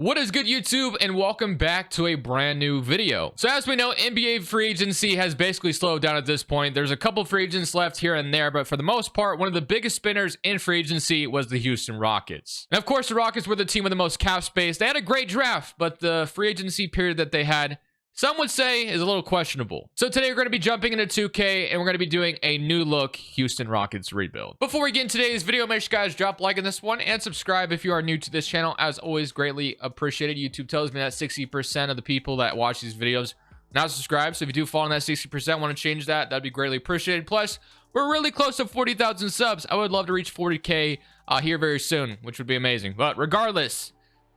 What is good, YouTube, and welcome back to a brand new video. So as we know, NBA free agency has basically slowed down at this point. There's a couple free agents left here and there, but for the most part, one of the biggest spinners in free agency was the Houston Rockets. And of course, the Rockets were the team with the most cap space. They had a great draft, but the free agency period that they had, some would say, is a little questionable. So today we're going to be jumping into 2K and we're going to be doing a new look Houston Rockets rebuild. Before we get into today's video, make sure you guys drop a like on this one and subscribe if you are new to this channel. As always, greatly appreciated. YouTube tells me that 60% of the people that watch these videos not subscribed. So if you do fall in that 60%, want to change that, that'd be greatly appreciated. Plus, we're really close to 40,000 subs. I would love to reach 40K here very soon, which would be amazing. But regardless,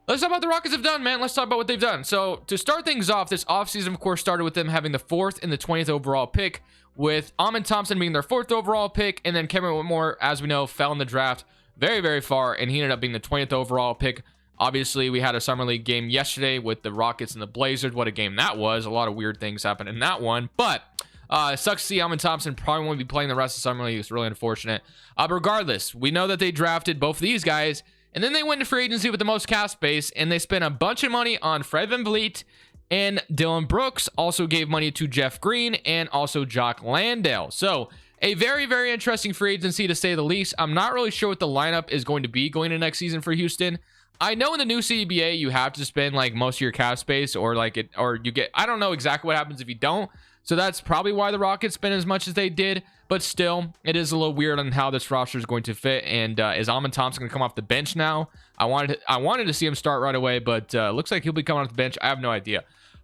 let's talk about what the Rockets have done, man. Let's talk about what they've done. So to start things off, this offseason, of course, started with them having the 4th and the 20th overall pick, with Amin Thompson being their 4th overall pick, and then Kevin Whitmore, as we know, fell in the draft very, very far, and he ended up being the 20th overall pick. Obviously, we had a Summer League game yesterday with the Rockets and the Blazers. What a game that was. A lot of weird things happened in that one, but it sucks to see Amin Thompson probably won't be playing the rest of Summer League. It's really unfortunate. But regardless, we know that they drafted both of these guys, and then they went to free agency with the most cap space, and they spent a bunch of money on Fred VanVleet and Dylan Brooks. Also gave money to Jeff Green and also Jock Landale. So a very, very interesting free agency, to say the least. I'm not really sure what the lineup is going to be going into next season for Houston. I know in the new CBA you have to spend like most of your cap space, or you get, I don't know exactly what happens if you don't. So that's probably why the Rockets spent as much as they did. But still, it is a little weird on how this roster is going to fit. And is Amin Thompson going to come off the bench now? I wanted to see him start right away, but looks like he'll be coming off the bench. I have no idea.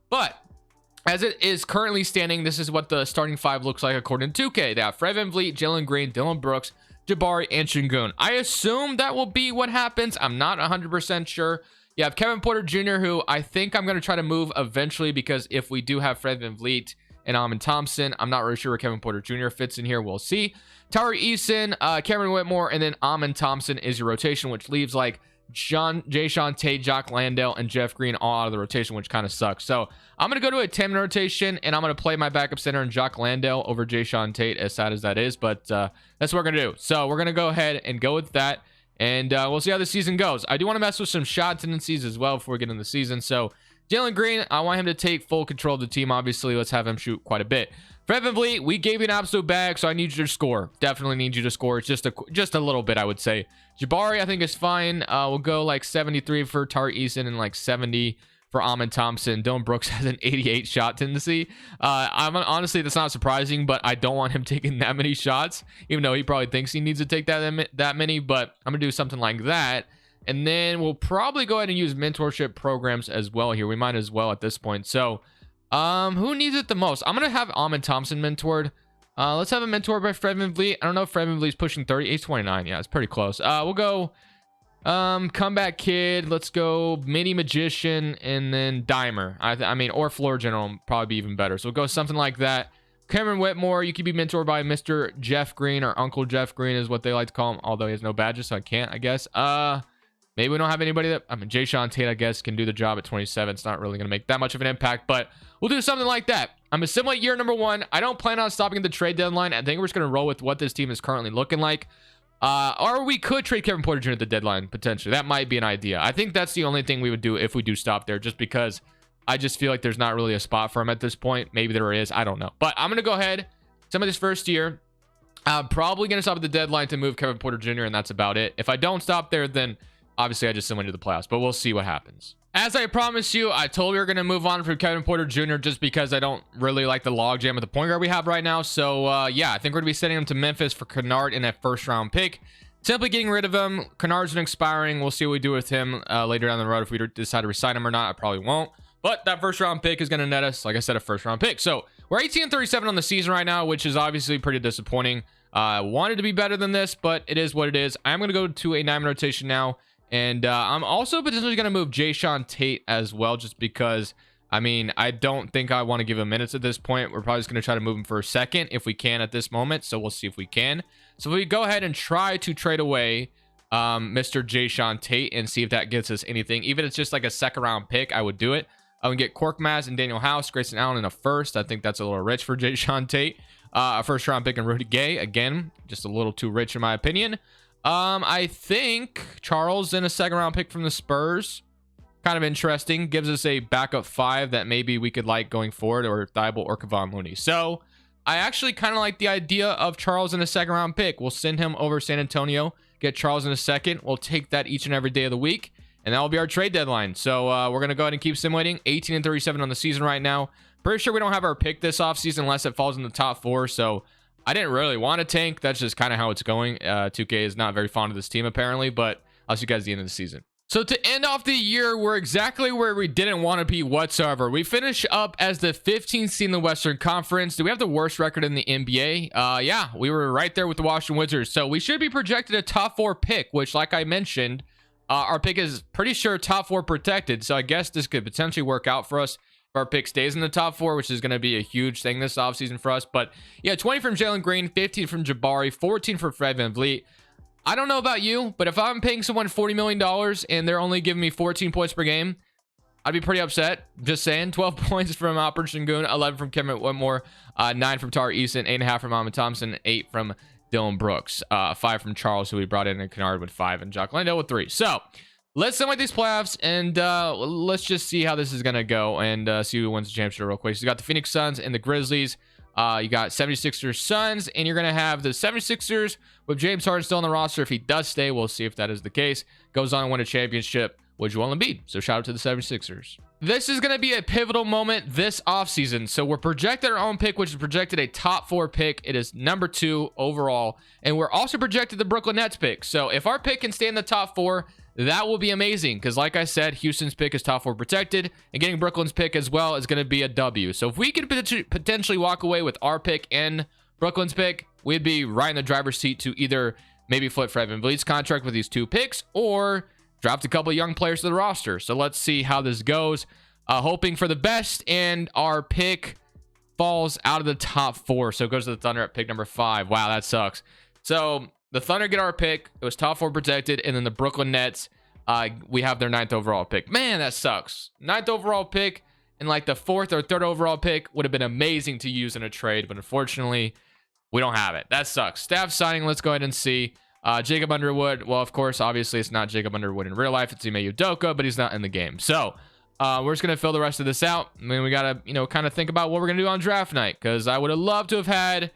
But as it is currently standing, this is what the starting 5 looks like according to 2K. They have Fred VanVleet, Jaylen Green, Dylan Brooks, Jabari, and Şengün. I assume that will be what happens. I'm not 100% sure. You have Kevin Porter Jr., who I think I'm going to try to move eventually, because if we do have Fred VanVleet and Amin Thompson, I'm not really sure where Kevin Porter Jr. fits in here. We'll see. Tari Eason, Cameron Whitmore, and then Amin Thompson is your rotation, which leaves like Jayshawn Tate, Jock Landale, and Jeff Green all out of the rotation, which kind of sucks. So I'm going to go to a 10-man rotation, and I'm going to play my backup center in Jock Landale over Jayshawn Tate, as sad as that is. But that's what we're going to do. So we're going to go ahead and go with that, and we'll see how the season goes. I do want to mess with some shot tendencies as well before we get into the season. So Jaylen Green, I want him to take full control of the team. Obviously, let's have him shoot quite a bit. Fred VanVleet, we gave you an absolute bag, so I need you to score. Definitely need you to score. It's just a little bit, I would say. Jabari, I think, is fine. We'll go like 73 for Tari Eason and like 70 for Amin Thompson. Dylan Brooks has an 88 shot tendency. Honestly, that's not surprising, but I don't want him taking that many shots, even though he probably thinks he needs to take that many. But I'm gonna do something like that. And then we'll probably go ahead and use mentorship programs as well here. We might as well at this point. So who needs it the most? I'm gonna have Amin Thompson mentored. Let's have a mentor by Fred VanVleet. I don't know if Fred VanVleet's pushing 30. He's 29. Yeah, it's pretty close. We'll go comeback kid. Let's go mini magician, and then dimer. I mean, or floor general would probably be even better. So we'll go something like that. Cameron Whitmore, you could be mentored by Mr. Jeff Green, or Uncle Jeff Green is what they like to call him, although he has no badges, so I can't, I guess. Maybe we don't have anybody that, I mean, Jayshawn Tate, I guess, can do the job at 27. It's not really going to make that much of an impact, but we'll do something like that. I'm assimilating year number 1. I don't plan on stopping at the trade deadline. I think we're just going to roll with what this team is currently looking like. Or we could trade Kevin Porter Jr. at the deadline, potentially. That might be an idea. I think that's the only thing we would do if we do stop there, just because I just feel like there's not really a spot for him at this point. Maybe there is. I don't know. But I'm going to go ahead. Some of this first year, I'm probably going to stop at the deadline to move Kevin Porter Jr., and that's about it. If I don't stop there, then obviously I just went to the playoffs, but we'll see what happens. As I promised you, I told we were going to move on from Kevin Porter Jr. just because I don't really like the logjam at the point guard we have right now. So yeah, I think we're going to be sending him to Memphis for Kennard in that 1st round pick. Simply getting rid of him. Kennard's been expiring. We'll see what we do with him later down the road. If we decide to resign him or not, I probably won't. But that 1st round pick is going to net us, like I said, a 1st round pick. So we're 18-37 on the season right now, which is obviously pretty disappointing. Wanted to be better than this, but it is what it is. I'm going to go to a 9-man rotation now. And I'm also potentially going to move Jayshawn Tate as well, just because, I mean, I don't think I want to give him minutes at this point. We're probably just going to try to move him for a second if we can at this moment. So we'll see if we can. So we go ahead and try to trade away Mr. Jayshawn Tate and see if that gets us anything. Even if it's just like a 2nd round pick, I would do it. I would get Korkmaz and Daniel House, Grayson Allen in a 1st. I think that's a little rich for Jayshawn Tate. A 1st round pick and Rudy Gay. Again, just a little too rich in my opinion. I think Charles in a 2nd round pick from the Spurs. kind of interesting. Gives us a backup 5 that maybe we could like going forward, or Thibault or Kevon Looney. So I actually kind of like the idea of Charles in a second round pick. We'll send him over San Antonio, get Charles in a second. We'll take that each and every day of the week, and that will be our trade deadline. So we're going to go ahead and keep simulating. 18 and 37 on the season right now. Pretty sure we don't have our pick this offseason unless it falls in the top 4. So I didn't really want to tank. That's just kind of how it's going. 2K is not very fond of this team apparently, but I'll see you guys at the end of the season. So to end off the year, we're exactly where we didn't want to be whatsoever. We finish up as the 15th seed in the Western Conference. Do we have the worst record in the NBA? Yeah, we were right there with the Washington Wizards. So we should be projected a top 4 pick, which, like I mentioned, our pick is pretty sure top 4 protected. So I guess this could potentially work out for us if our pick stays in the top 4, which is going to be a huge thing this offseason for us. But yeah, 20 from Jaylen Green, 15 from Jabari, 14 for Fred VanVleet. I don't know about you, but if I'm paying someone $40 million and they're only giving me 14 points per game, I'd be pretty upset. Just saying. 12 points from Alper Sengun, 11 from Kevin Whitmore, 9 from Tari Eason, 8.5 from Ahmed Thompson, 8 from Dylan Brooks, 5 from Charles, who we brought in, and Kennard with 5, and Jock Landale with 3. So let's simulate these playoffs, and let's just see how this is going to go, and see who wins the championship real quick. So you got the Phoenix Suns and the Grizzlies. You got 76ers Suns, and you're going to have the 76ers with James Harden still on the roster. If he does stay, we'll see if that is the case. Goes on to win a championship with Joel Embiid. So shout out to the 76ers. This is going to be a pivotal moment this offseason. So we're projected our own pick, which is projected a top 4 pick. It is number 2 overall. And we're also projected the Brooklyn Nets pick. So if our pick can stay in the top 4, that will be amazing, because like I said, Houston's pick is top 4 protected, and getting Brooklyn's pick as well is going to be a W. So if we could potentially walk away with our pick and Brooklyn's pick, we'd be right in the driver's seat to either maybe flip Fred VanVleet's contract with these 2 picks, or draft a couple of young players to the roster. So let's see how this goes. Hoping for the best, and our pick falls out of the top 4. So it goes to the Thunder at pick number 5. Wow, that sucks. So the Thunder get our pick. It was top 4 protected. And then the Brooklyn Nets, we have their 9th overall pick. Man, that sucks. 9th overall pick and like the 4th or 3rd overall pick would have been amazing to use in a trade. But unfortunately, we don't have it. That sucks. Staff signing. Let's go ahead and see. Jacob Underwood. Well, of course, obviously, it's not Jacob Underwood in real life. It's Ime Udoka, but he's not in the game. So we're just going to fill the rest of this out. I mean, we got to, kind of think about what we're going to do on draft night, because I would have loved to have had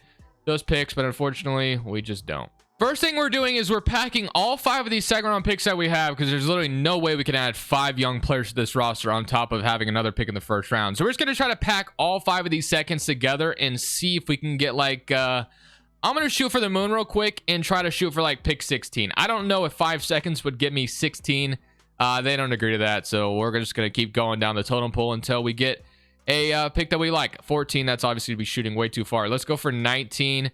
those picks, but unfortunately, we just don't. First thing we're doing is we're packing all 5 of these second round picks that we have, because there's literally no way we can add 5 young players to this roster on top of having another pick in the first round. So we're just going to try to pack all 5 of these seconds together and see if we can get like, I'm going to shoot for the moon real quick and try to shoot for like pick 16. I don't know if 5 seconds would get me 16. They don't agree to that. So we're just going to keep going down the totem pole until we get a pick that we like. 14, that's obviously to be shooting way too far. Let's go for 19.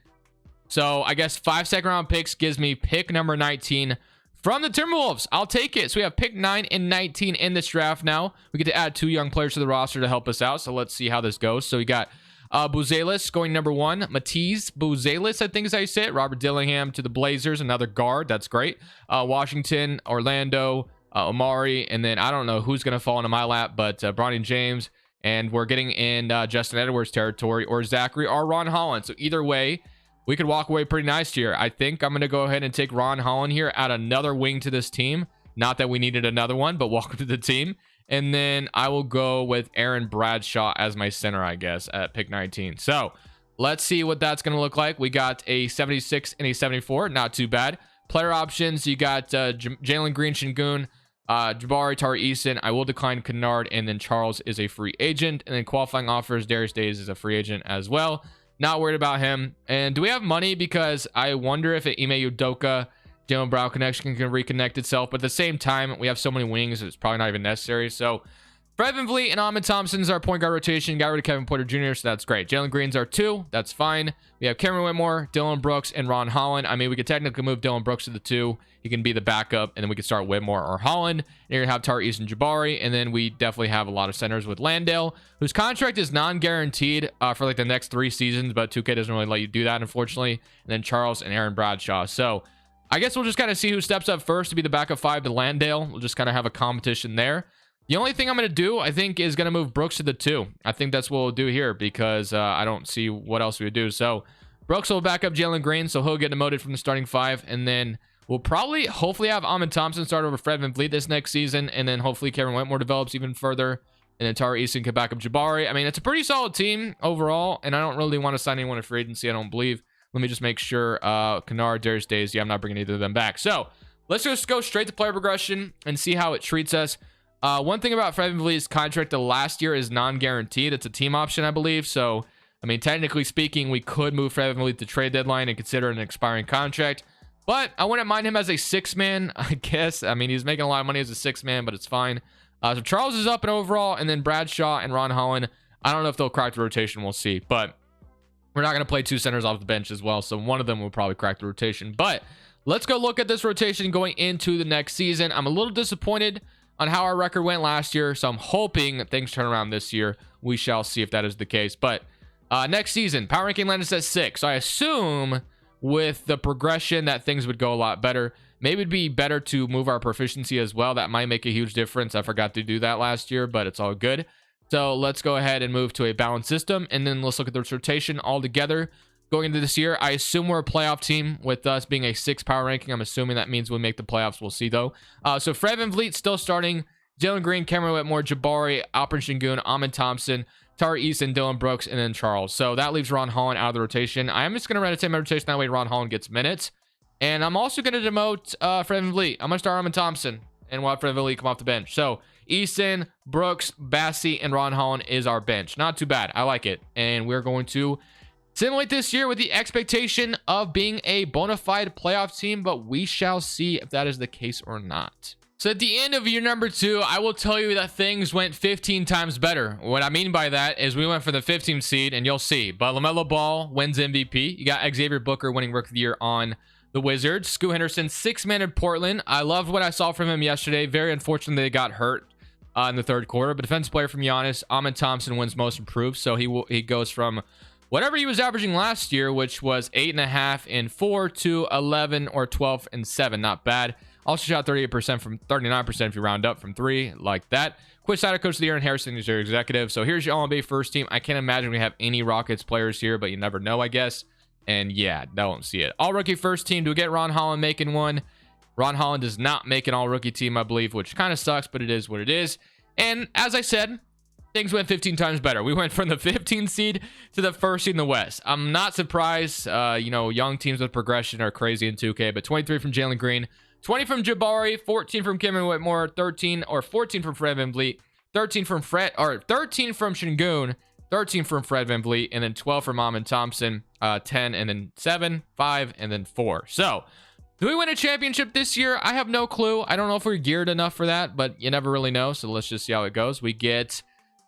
So I guess 5 second round picks gives me pick number 19 from the Timberwolves. I'll take it. So we have pick 9 and 19 in this draft now. We get to add 2 young players to the roster to help us out. So let's see how this goes. So we got Buzelis going number 1. Matisse Buzelis, I think is how you say it. Robert Dillingham to the Blazers, another guard. That's great. Washington, Orlando, Omari, and then I don't know who's going to fall into my lap, but Bronny James. And we're getting in Justin Edwards territory, or Zachary, or Ron Holland. So either way, we could walk away pretty nice here. I think I'm going to go ahead and take Ron Holland here, add another wing to this team. Not that we needed another one, but welcome to the team. And then I will go with Aaron Bradshaw as my center, I guess, at pick 19. So let's see what that's going to look like. We got a 76 and a 74. Not too bad. Player options, you got Jaylen Green, Sengun, Jabari, Tari Eason. I will decline Kennard, and then Charles is a free agent. And then qualifying offers, Darius Days is a free agent as well. Not worried about him. And do we have money? Because I wonder if an Ime Udoka Jaylen Brown connection can reconnect itself. But at the same time, we have so many wings, it's probably not even necessary. So Fred VanVleet and Ahmed Thompson's our point guard rotation. Got rid of Kevin Porter Jr., so that's great. Jalen Green's our 2. That's fine. We have Cameron Whitmore, Dylan Brooks, and Ron Holland. I mean, we could technically move Dylan Brooks to the 2. He can be the backup, and then we could start Whitmore or Holland. And you're going to have Tari Eason, Jabari, and then we definitely have a lot of centers with Landale, whose contract is non-guaranteed for like the next 3 seasons, but 2K doesn't really let you do that, unfortunately. And then Charles and Aaron Bradshaw. So I guess we'll just kind of see who steps up first to be the backup 5 to Landale. We'll just kind of have a competition there. The only thing I'm going to do, I think, is going to move Brooks to the 2. I think that's what we'll do here, because I don't see what else we would do. So Brooks will back up Jalen Green, so he'll get demoted from the starting 5. And then We'll probably, hopefully, have Amon Thompson start over Fred VanVleet this next season, and then hopefully Kevin Whitmore develops even further, and then Tari Eason can back up Jabari. I mean, it's a pretty solid team overall, and I don't really want to sign anyone to free agency, I don't believe. Let me just make sure. Kennard, Darius Days, yeah, I'm not bringing either of them back. So let's just go straight to player progression and see how it treats us. One thing about Fred VanVleet's contract the last year is non-guaranteed. It's a team option, I believe. So, I mean, technically speaking, we could move Fred VanVleet to trade deadline and consider an expiring contract. But I wouldn't mind him as a six-man, I guess. I mean, he's making a lot of money as a six-man, but it's fine. So Charles is up in overall, and then Bradshaw and Ron Holland. I don't know if they'll crack the rotation. We'll see. But we're not going to play two centers off the bench as well, so one of them will probably crack the rotation. But let's go look at this rotation going into the next season. I'm a little disappointed on how our record went last year, so I'm hoping that things turn around this year. We shall see if that is the case. But next season, power ranking landed at 6. So I assume with the progression that things would go a lot better. Maybe it'd be better to move our proficiency as well. That might make a huge difference. I forgot to do that last year, but it's all good. So let's go ahead and move to a balanced system, and then let's look at the rotation all together going into this year. I assume we're a playoff team with us being a 6 power ranking. I'm assuming that means we'll make the playoffs. We'll see though. So Fred VanVleet still starting. Jaylen Green, Cameron Whitmore, Jabari, Alperen Sengun, Amon Thompson, Tari Eason, Dylan Brooks, and then Charles. So that leaves Ron Holland out of the rotation. I am just going to rotate my rotation. That way Ron Holland gets minutes. And I'm also going to demote Fred VanVleet. I'm going to start Amon Thompson and we'll have Fred VanVleet come off the bench. So Eason, Brooks, Bassey, and Ron Holland is our bench. Not too bad. I like it. And we're going to simulate this year with the expectation of being a bona fide playoff team, but we shall see if that is the case or not. So at the end of year number 2, I will tell you that things went 15 times better. What I mean by that is we went for the 15th seed, and you'll see. But LaMelo Ball wins MVP. You got Xavier Booker winning Rookie of the Year on the Wizards. Scoot Henderson, 6-man in Portland. I loved what I saw from him yesterday. Very unfortunate that he got hurt in the third quarter. But defensive player from Giannis, Amon Thompson wins most improved. So he goes from whatever he was averaging last year, which was 8.5 and 4, to 11 or 12 and 7. Not bad. Also shot 38% from 39% if you round up from 3, like that. Quit Snyder, coach of the year, and Harrison is your executive. So here's your All-NBA first team. I can't imagine we have any Rockets players here, but you never know, I guess. And yeah, don't see it. All rookie first team. Do we get Ron Holland making one? Ron Holland does not make an all rookie team, I believe, which kind of sucks, but it is what it is. And as I said, things went 15 times better. We went from the 15th seed to the 1st seed in the West. I'm not surprised. You know, young teams with progression are crazy in 2K, but 23 from Jaylen Green, 20 from Jabari, 14 from Cameron Whitmore, 14 from Fred VanVleet, 13 from Sengun, 13 from Fred VanVleet, and then 12 from Amon Thompson, 10, and then 7, 5, and then 4. So, do we win a championship this year? I have no clue. I don't know if we're geared enough for that, but you never really know. So let's just see how it goes. We get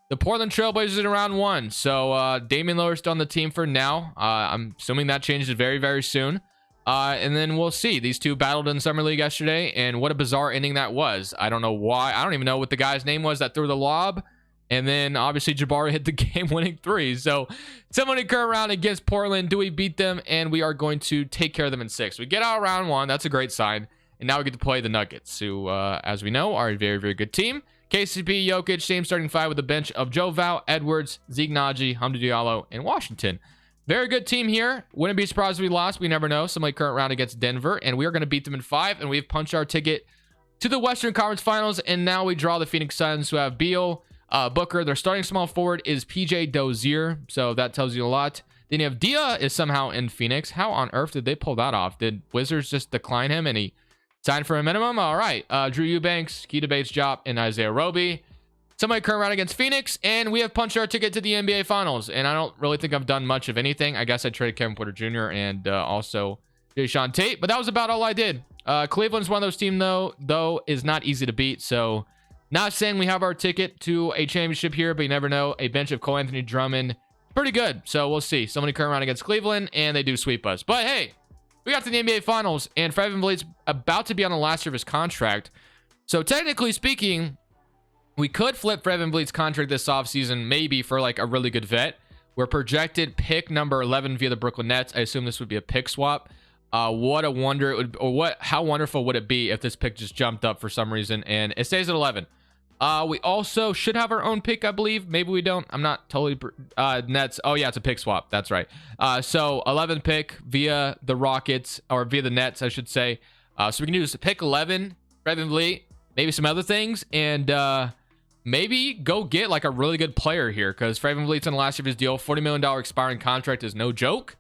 the Portland Trailblazers in round 1. So Damian Lillard's still on the team for now. I'm assuming that changes very, very soon. And then we'll see. These two battled in Summer League yesterday, and what a bizarre ending that was. I don't know why. I don't even know what the guy's name was that threw the lob. And then, obviously, Jabari hit the game-winning 3. So, someone in current round against Portland. Do we beat them? And we are going to take care of them in 6. We get out of round 1. That's a great sign. And now we get to play the Nuggets, who, as we know, are a very, very good team. KCP, Jokic, same starting 5 with a bench of Joe Val, Edwards, Zeke Naji, Hamdou Diallo, and Washington. Very good team here. Wouldn't be surprised if we lost. We never know. Somebody current round against Denver. And we are going to beat them in 5. And we've punched our ticket to the Western Conference Finals. And now we draw the Phoenix Suns, who have Beal, Booker. Their starting small forward is PJ Dozier, so that tells you a lot. Then you have Dia is somehow in Phoenix. How on earth did they pull that off? Did Wizards just decline him and he signed for a minimum? All right. Drew Eubanks, Keita Bates-Diop, and Isaiah Roby. Somebody current round against Phoenix, and we have punched our ticket to the NBA Finals. And I don't really think I've done much of anything. I guess I traded Kevin Porter Jr. and also Jayshawn Tate, but that was about all I did. Cleveland's one of those teams, though, is not easy to beat, so not saying we have our ticket to a championship here, but you never know. A bench of Cole Anthony Drummond, pretty good. So we'll see. Somebody current round against Cleveland, and they do sweep us. But hey, we got to the NBA Finals, and Fred VanVleet's about to be on the last year of his contract. So technically speaking, we could flip Fred VanVleet's contract this offseason, maybe for like a really good vet. We're projected pick number 11 via the Brooklyn Nets. I assume this would be a pick swap. What a wonder it would, or how wonderful would it be if this pick just jumped up for some reason and it stays at 11. We also should have our own pick, I believe. Maybe we don't. I'm not totally Nets. Oh yeah, it's a pick swap. That's right. So 11th pick via the Rockets, or via the Nets, I should say. So we can use pick 11, Fred VanVleet, maybe some other things, and maybe go get like a really good player here, because Fred VanVleet's on the last year of his deal. $40 million expiring contract is no joke.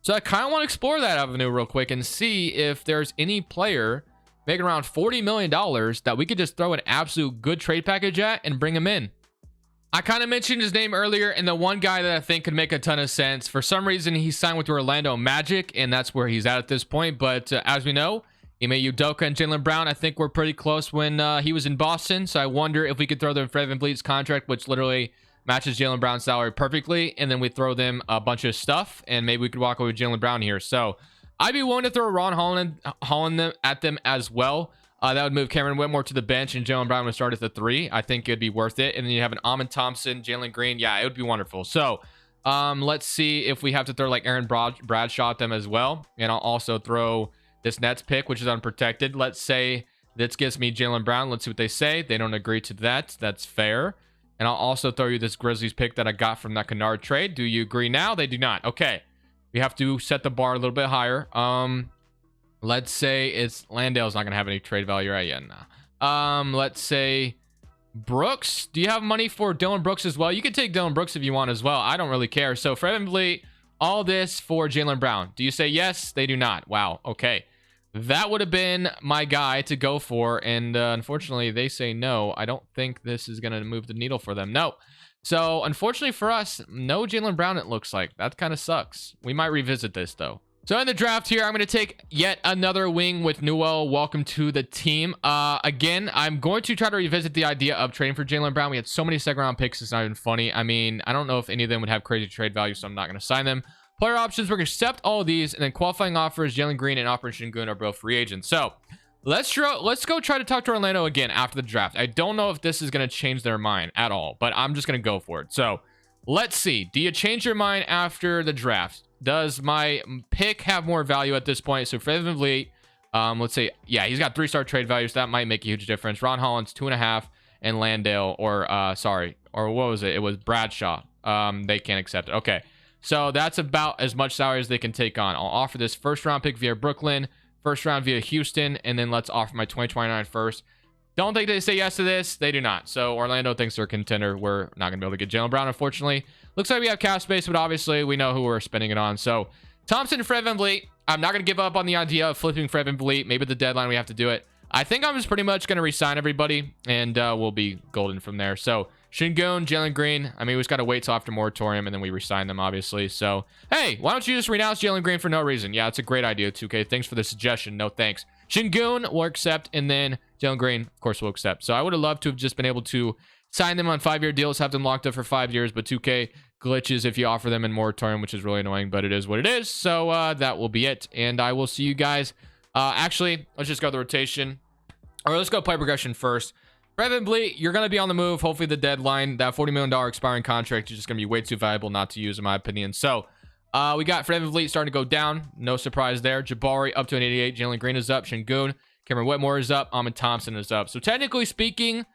So I kind of want to explore that avenue real quick and see if there's any player making around $40 million that we could just throw an absolute good trade package at and bring him in. I kind of mentioned his name earlier, and the one guy that I think could make a ton of sense. For some reason, he signed with the Orlando Magic, and that's where he's at this point. But as we know, Ime Udoka and Jaylen Brown, I think were pretty close when he was in Boston. So I wonder if we could throw them Fred VanVleet's contract, which literally matches Jaylen Brown's salary perfectly, and then we throw them a bunch of stuff, and maybe we could walk away with Jaylen Brown here. So I'd be willing to throw Ron Holland at them as well. That would move Cameron Whitmore to the bench, and Jaylen Brown would start at the 3. I think it'd be worth it. And then you have an Amon Thompson, Jalen Green. Yeah, it would be wonderful. So let's see if we have to throw like Aaron Bradshaw at them as well. And I'll also throw this Nets pick, which is unprotected. Let's say this gives me Jaylen Brown. Let's see what they say. They don't agree to that. That's fair. And I'll also throw you this Grizzlies pick that I got from that Kennard trade. Do you agree now? They do not. Okay. We have to set the bar a little bit higher. Let's say it's Landale's not going to have any trade value right yet. Nah. Let's say Brooks. Do you have money for Dylan Brooks as well? You can take Dylan Brooks if you want as well. I don't really care. So Fred VanVleet, all this for Jaylen Brown. Do you say yes? They do not. Wow. Okay. That would have been my guy to go for, and unfortunately, they say no. I don't think this is going to move the needle for them. No. So, unfortunately for us, no Jaylen Brown, it looks like. That kind of sucks. We might revisit this, though. So, in the draft here, I'm going to take yet another wing with Newell. Welcome to the team. Again, I'm going to try to revisit the idea of trading for Jaylen Brown. We had so many second-round picks, it's not even funny. I mean, I don't know if any of them would have crazy trade value, so I'm not going to sign them. Player options, we're going to accept all of these, and then qualifying offers, Jalen Green and Operation Goon are both free agents. So let's go try to talk to Orlando again after the draft. I don't know if this is going to change their mind at all, but I'm just going to go for it. So let's see. Do you change your mind after the draft? Does my pick have more value at this point? So Fred VanVleet, let's say, yeah, he's got 3-star trade value, so that might make a huge difference. Ron Holland's 2.5, and Landale, or what was it? It was Bradshaw. They can't accept it. Okay. So that's about as much salary as they can take on. I'll offer this first round pick via Brooklyn, first round via Houston, and then let's offer my 2029 first. Don't think they say yes to this. They do not. So Orlando thinks they're a contender. We're not going to be able to get Jaylen Brown, unfortunately. Looks like we have cap space, but obviously we know who we're spending it on. So Thompson and Fred VanVleet. I'm not going to give up on the idea of flipping Fred VanVleet. Maybe at the deadline we have to do it. I think I'm just pretty much going to re-sign everybody, and we'll be golden from there. So Şengün, Jalen Green. I mean, we just got to wait till after moratorium, and then we resign them, obviously. So, hey, why don't you just renounce Jalen Green for no reason? Yeah, it's a great idea, 2K. Thanks for the suggestion. No thanks. Şengün will accept, and then Jalen Green, of course, will accept. So I would have loved to have just been able to sign them on 5-year deals, have them locked up for 5 years, but 2K glitches if you offer them in moratorium, which is really annoying, but it is what it is. So that will be it, and I will see you guys. Actually, let's just go to the rotation. Or let's go play progression first. Fred VanVleet, you're going to be on the move. Hopefully the deadline, that $40 million expiring contract is just going to be way too valuable not to use, in my opinion. So we got Fred VanVleet starting to go down. No surprise there. Jabari up to an 88. Jalen Green is up. Şengün. Cameron Whitmore is up. Amon Thompson is up. So technically speaking,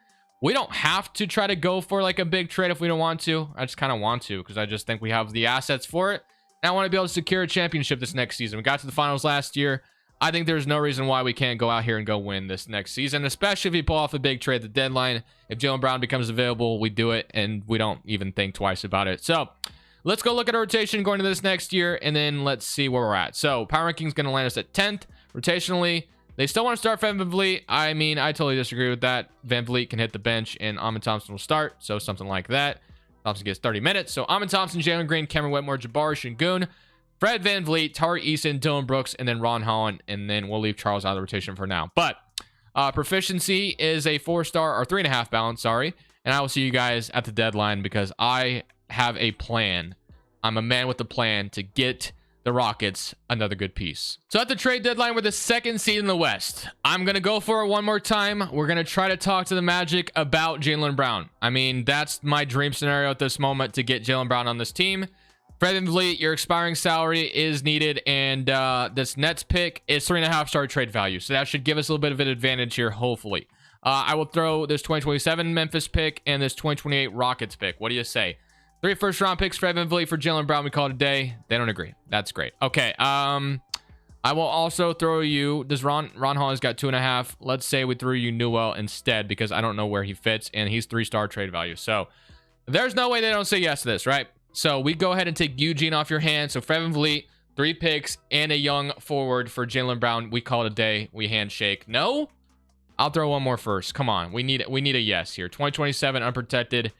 we don't have to try to go for like a big trade if we don't want to. I just kind of want to because I just think we have the assets for it. And I want to be able to secure a championship this next season. We got to the finals last year. I think there's no reason why we can't go out here and go win this next season, especially if we pull off a big trade at the deadline. If Jaylen Brown becomes available, we do it, and we don't even think twice about it. So let's go look at our rotation going into this next year, and then let's see where we're at. So power ranking is going to land us at 10th. Rotationally, they still want to start Fred VanVleet. I mean, I totally disagree with that. VanVleet can hit the bench, and Amon Thompson will start, so something like that. Thompson gets 30 minutes. So Amon Thompson, Jalen Green, Cameron Whitmore, Jabari, Şengün, Fred VanVleet, Tari Eason, Dylan Brooks, and then Ron Holland, and then we'll leave Charles out of the rotation for now. But proficiency is a 4-star or 3.5 balance, sorry. And I will see you guys at the deadline because I have a plan. I'm a man with a plan to get the Rockets another good piece. So at the trade deadline, we're the 2nd seed in the West. I'm going to go for it one more time. We're going to try to talk to the Magic about Jaylen Brown. I mean, that's my dream scenario at this moment, to get Jaylen Brown on this team. Fred VanVleet, your expiring salary is needed, and this Nets pick is 3.5-star trade value. So that should give us a little bit of an advantage here, hopefully. I will throw this 2027 Memphis pick and this 2028 Rockets pick. What do you say? 3 first-round picks, Fred VanVleet for Jaylen Brown. We call it a day. They don't agree. That's great. Okay. I will also throw you, this Ron Holland's got 2.5. Let's say we threw you Newell instead because I don't know where he fits, and he's 3-star trade value. So there's no way they don't say yes to this, right? So we go ahead and take Eugene off your hands. So Freven Vliet, 3 picks, and a young forward for Jaylen Brown. We call it a day. We handshake. No? I'll throw one more first. Come on. We need a yes here. 2027 unprotected.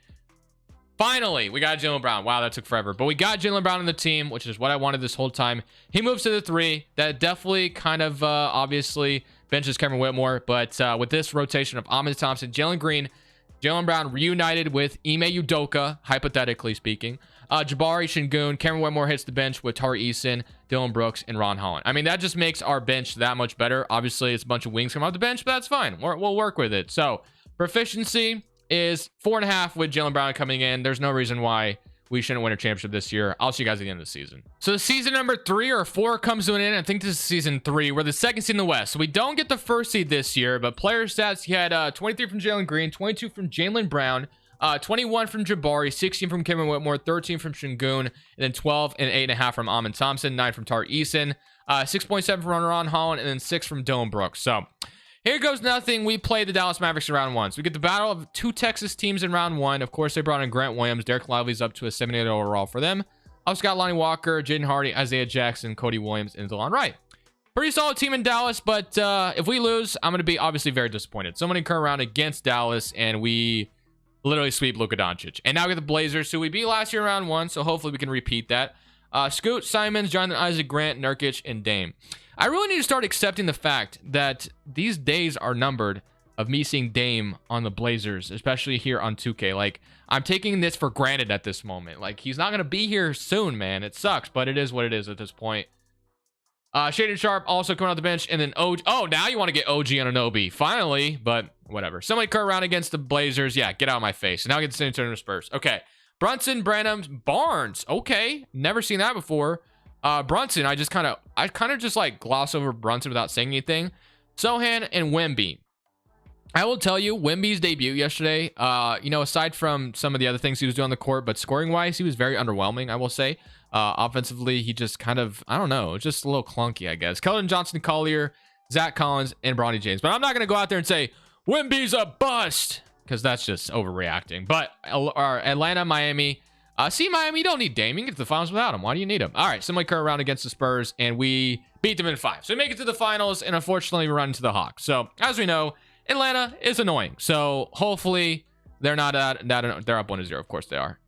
Finally, we got Jaylen Brown. Wow, that took forever. But we got Jaylen Brown on the team, which is what I wanted this whole time. He moves to the 3. That definitely kind of obviously benches Cameron Whitmore. But with this rotation of Amin Thompson, Jalen Green, Jaylen Brown reunited with Ime Udoka, hypothetically speaking. Jabari Şengün, Cameron Whitmore hits the bench with Tari Eason, Dylan Brooks, and Ron Holland. I mean, that just makes our bench that much better. Obviously, it's a bunch of wings coming off the bench, but that's fine. We'll work with it. So, proficiency is 4.5 with Jaylen Brown coming in. There's no reason why we shouldn't win a championship this year. I'll see you guys at the end of the season. So the season number 3 or 4 comes to an end. I think this is season 3. We're the second seed in the West. So we don't get the first seed this year, but player stats, he had 23 from Jalen Green, 22 from Jaylen Brown, 21 from Jabari, 16 from Cameron Whitmore, 13 from Şengün, and then 12 and 8.5 from Amin Thompson, 9 from Tari Eason, 6.7 from Ron Holland, and then 6 from Dylan Brooks. So here goes nothing. We play the Dallas Mavericks in round 1. So we get the battle of 2 Texas teams in round 1. Of course, they brought in Grant Williams. Derek Lively's up to a 78 overall for them. Also got Lonnie Walker, Jaden Hardy, Isaiah Jackson, Cody Williams, and DeLon Wright. Pretty solid team in Dallas, but if we lose, I'm going to be obviously very disappointed. So I'm going to come around against Dallas, and we literally sweep Luka Doncic. And now we get the Blazers, who we beat last year in round 1, so hopefully we can repeat that. Scoot, Simons, Jonathan Isaac, Grant, Nurkic, and Dame. I really need to start accepting the fact that these days are numbered of me seeing Dame on the Blazers, especially here on 2K. Like, I'm taking this for granted at this moment. Like, he's not going to be here soon, man. It sucks, but it is what it is at this point. Shaden Sharp also coming out the bench, and then OG. Oh, now you want to get OG Anunoby. Finally, but whatever. Somebody cut around against the Blazers. Yeah, get out of my face. And now I get the San Antonio Spurs. Okay. Brunson, Branham, Barnes. Okay. Never seen that before. Brunson, I kind of just like gloss over Brunson without saying anything. Sohan and Wemby. I will tell you, Wemby's debut yesterday, you know, aside from some of the other things he was doing on the court, but scoring wise, he was very underwhelming, I will say. Offensively, he just kind of, I don't know, just a little clunky, I guess. Keldon Johnson Collier, Zach Collins, and Bronny James. But I'm not going to go out there and say, Wemby's a bust, because that's just overreacting. But Atlanta, Miami. See, Miami, you don't need Dame. You can get to the finals without him. Why do you need him? All right, somebody cut around against the Spurs, and we beat them in 5. So we make it to the finals, and unfortunately, we run into the Hawks. So, as we know, Atlanta is annoying. So, hopefully, they're not they're up 1-0. Of course they are.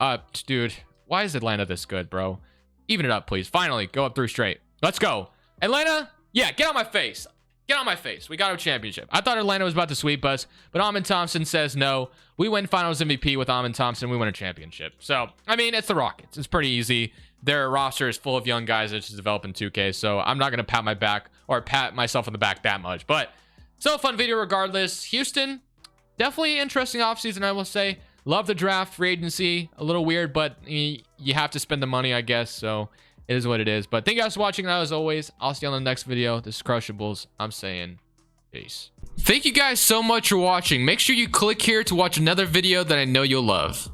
Dude, why is Atlanta this good, bro? Even it up, please. Finally, go up 3 straight. Let's go. Atlanta, yeah, get on my face. Get on my face. We got a championship. I thought Atlanta was about to sweep us, but Amin Thompson says no. We win finals MVP with Amin Thompson. We win a championship. So, I mean, it's the Rockets. It's pretty easy. Their roster is full of young guys that just develop in 2K, so I'm not going to pat my back or pat myself on the back that much. But still a fun video regardless. Houston, definitely interesting offseason, I will say. Love the draft, free agency. A little weird, but you have to spend the money, I guess, so it is what it is. But thank you guys for watching. As always, I'll see you on the next video. This is Crushables. I'm saying peace. Thank you guys so much for watching. Make sure you click here to watch another video that I know you'll love.